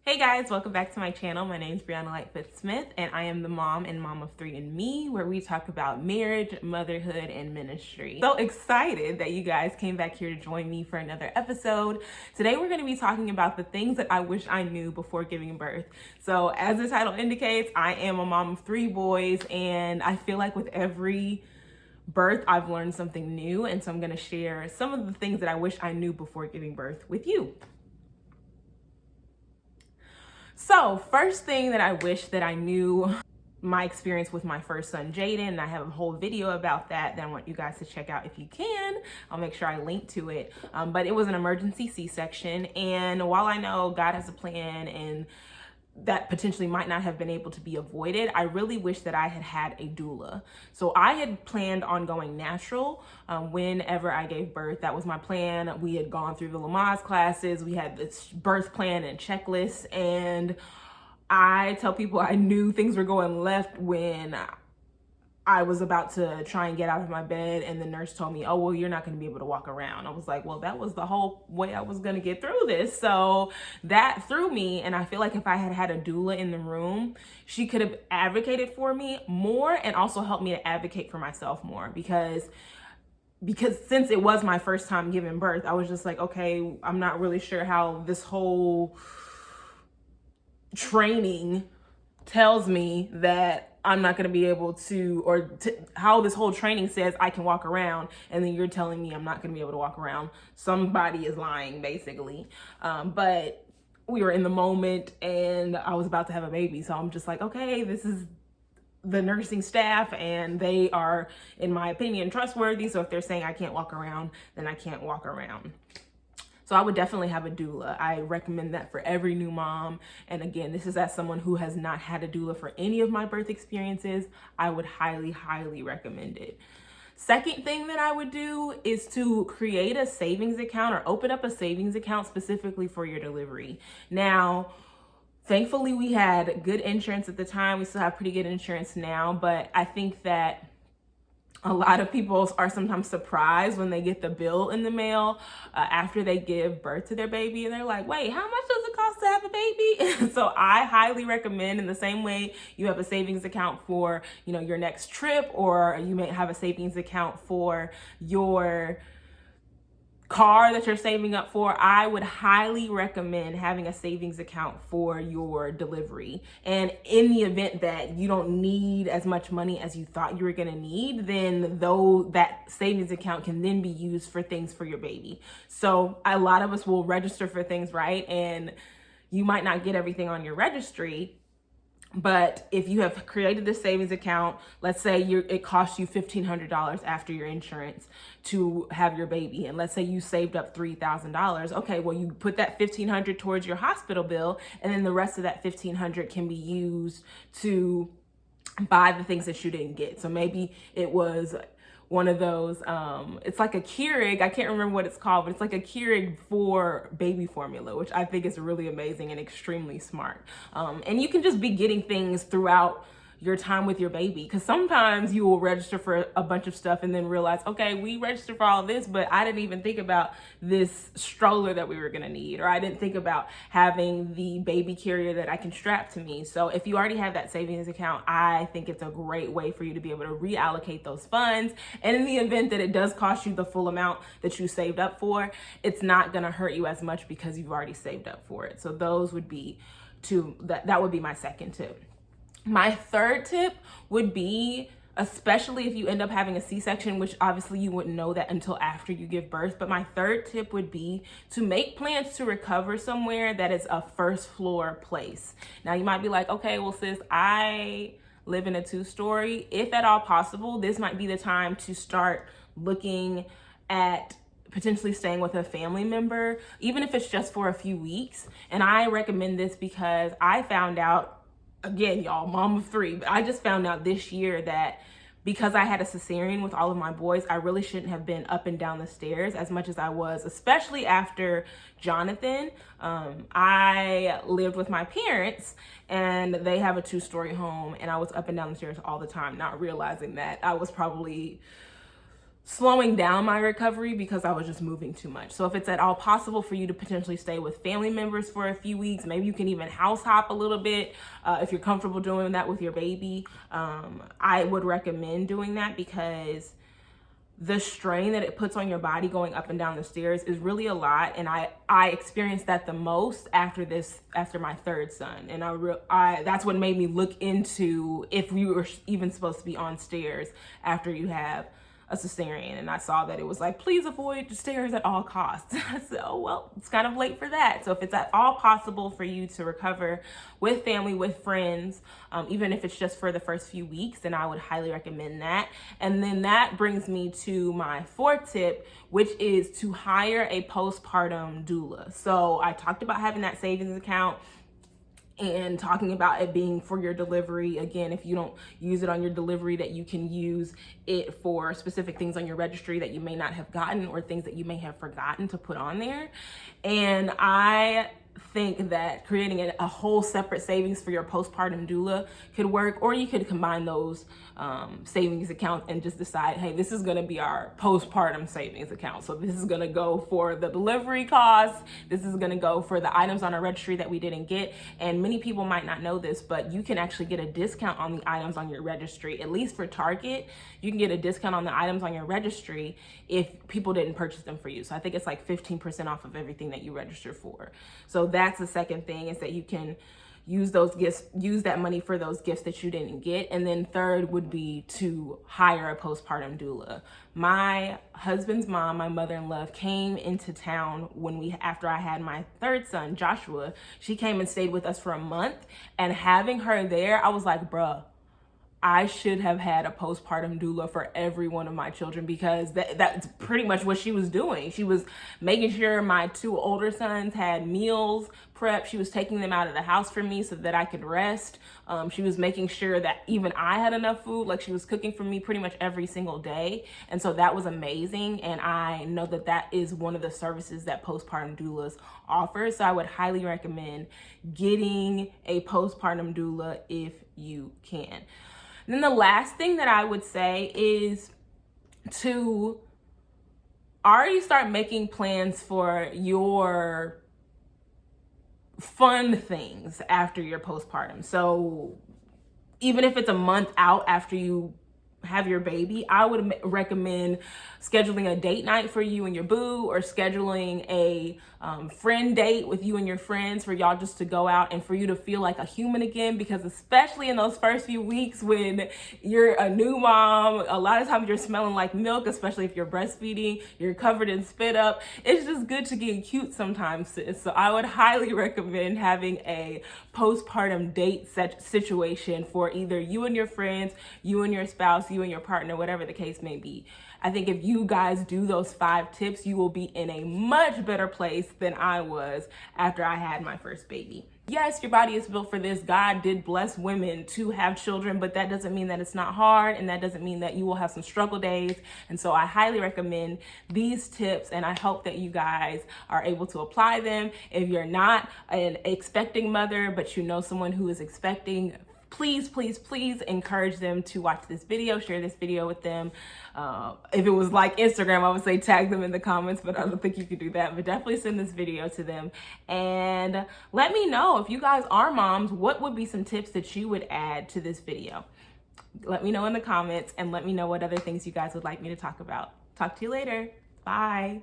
Hey guys, welcome back to my channel. My name is Brieanna Lightfoot Smith, and I am the mom and mom of three in me, where we talk about marriage, motherhood, and ministry. So excited that you guys came back here to join me for another episode. Today we're going to be talking about the things that I wish I knew before giving birth. So as the title indicates, I am a mom of three boys, and I feel like with every birth, I've learned something new, and so I'm going to share some of the things that I wish I knew before giving birth with you. So first thing that I wish that I knew, my experience with my first son, Jaden, and I have a whole video about that I want you guys to check out if you can. I'll make sure I link to it. But it was an emergency C-section, and while I know God has a plan and that potentially might not have been able to be avoided, I really wish that I had had a doula. So I had planned on going natural whenever I gave birth. That was my plan. We had gone through the Lamaze classes. We had this birth plan and checklist, and I tell people I knew things were going left when I was about to try and get out of my bed, and the nurse told me, oh, well, you're not going to be able to walk around. I was like, well, that was the whole way I was going to get through this. So that threw me. And I feel like if I had had a doula in the room, she could have advocated for me more and also helped me to advocate for myself more, because since it was my first time giving birth, I was just like, okay, I'm not really sure how this whole training tells me that I'm not going to be able to, how this whole training says I can walk around, and then you're telling me I'm not going to be able to walk around. Somebody is lying, basically. But we were in the moment, and I was about to have a baby. So I'm just like, okay, this is the nursing staff, and they are, in my opinion, trustworthy. So if they're saying I can't walk around, then I can't walk around. So I would definitely have a doula. I recommend that for every new mom. And again, this is as someone who has not had a doula for any of my birth experiences. I would highly, highly recommend it. Second thing that I would do is to create a savings account or open up a savings account specifically for your delivery. Now, thankfully, we had good insurance at the time. We still have pretty good insurance now, but I think that a lot of people are sometimes surprised when they get the bill in the mail after they give birth to their baby, and they're like, wait, how much does it cost to have a baby? So I highly recommend, in the same way you have a savings account for, your next trip, or you may have a savings account for your car that you're saving up for, I would highly recommend having a savings account for your delivery. And in the event that you don't need as much money as you thought you were going to need, then that savings account can then be used for things for your baby. So a lot of us will register for things, right? And you might not get everything on your registry. But if you have created this savings account, let's say it costs you $1,500 after your insurance to have your baby, and let's say you saved up $3,000. Okay, well, you put that $1,500 towards your hospital bill, and then the rest of that $1,500 can be used to buy the things that you didn't get. So maybe it was one of those, it's like a Keurig, I can't remember what it's called, but it's like a Keurig for baby formula, which I think is really amazing and extremely smart. And you can just be getting things throughout your time with your baby, because sometimes you will register for a bunch of stuff and then realize, okay, we registered for all of this, but I didn't even think about this stroller that we were going to need, or I didn't think about having the baby carrier that I can strap to me. So if you already have that savings account, I think it's a great way for you to be able to reallocate those funds. And in the event that it does cost you the full amount that you saved up for, it's not going to hurt you as much because you've already saved up for it. So those would be that would be my second tip. My third tip would be, especially if you end up having a C-section, which obviously you wouldn't know that until after you give birth, but my third tip would be to make plans to recover somewhere that is a first floor place. Now you might be like, okay, well sis, I live in a 2-story. If at all possible, this might be the time to start looking at potentially staying with a family member, even if it's just for a few weeks. And I recommend this because I found out, again, y'all, mom of three, but I just found out this year that because I had a cesarean with all of my boys, I really shouldn't have been up and down the stairs as much as I was, especially after Jonathan. I lived with my parents, and they have a 2-story home, and I was up and down the stairs all the time, not realizing that I was probably slowing down my recovery because I was just moving too much. So if it's at all possible for you to potentially stay with family members for a few weeks, maybe you can even house hop a little bit if you're comfortable doing that with your baby. I would recommend doing that because the strain that it puts on your body going up and down the stairs is really a lot. And I experienced that the most after my third son. And that's what made me look into if we were even supposed to be on stairs after you have a cesarean. And I saw that it was like, please avoid the stairs at all costs. I said, oh, well, it's kind of late for that. So if it's at all possible for you to recover with family, with friends, even if it's just for the first few weeks, then I would highly recommend that. And then that brings me to my fourth tip, which is to hire a postpartum doula. So I talked about having that savings account and talking about it being for your delivery. Again, if you don't use it on your delivery, that you can use it for specific things on your registry that you may not have gotten or things that you may have forgotten to put on there. And I think that creating a whole separate savings for your postpartum doula could work, or you could combine those savings accounts and just decide, hey, this is going to be our postpartum savings account. So this is going to go for the delivery costs. This is going to go for the items on our registry that we didn't get. And many people might not know this, but you can actually get a discount on the items on your registry. At least for Target, you can get a discount on the items on your registry if people didn't purchase them for you. So I think it's like 15% off of everything that you register for. So that's the second thing, is that you can use those gifts, use that money for those gifts that you didn't get. And then third would be to hire a postpartum doula. My husband's mom, my mother-in-law, came into town after I had my third son, Joshua. She came and stayed with us for a month, and having her there, I was like, bruh, I should have had a postpartum doula for every one of my children, because that's pretty much what she was doing. She was making sure my two older sons had meals prepped. She was taking them out of the house for me so that I could rest. She was making sure that even I had enough food. Like, she was cooking for me pretty much every single day. And so that was amazing. And I know that that is one of the services that postpartum doulas offer. So I would highly recommend getting a postpartum doula if you can. Then the last thing that I would say is to already start making plans for your fun things after your postpartum. So even if it's a month out after you have your baby, I would recommend scheduling a date night for you and your boo, or scheduling a friend date with you and your friends for y'all just to go out and for you to feel like a human again. Because especially in those first few weeks when you're a new mom, a lot of times you're smelling like milk, especially if you're breastfeeding, you're covered in spit up. It's just good to get cute sometimes, sis. So I would highly recommend having a postpartum date situation for either you and your friends, you and your spouse, you and your partner, whatever the case may be. I think if you guys do those 5 tips, you will be in a much better place than I was after I had my first baby. Yes, your body is built for this. God did bless women to have children, but that doesn't mean that it's not hard, and that doesn't mean that you will have some struggle days. And so I highly recommend these tips, and I hope that you guys are able to apply them. If you're not an expecting mother, but you know someone who is expecting, please, please, please encourage them to watch this video, share this video with them. If it was like Instagram, I would say tag them in the comments, but I don't think you could do that. But definitely send this video to them. And let me know, if you guys are moms, what would be some tips that you would add to this video? Let me know in the comments, and let me know what other things you guys would like me to talk about. Talk to you later. Bye.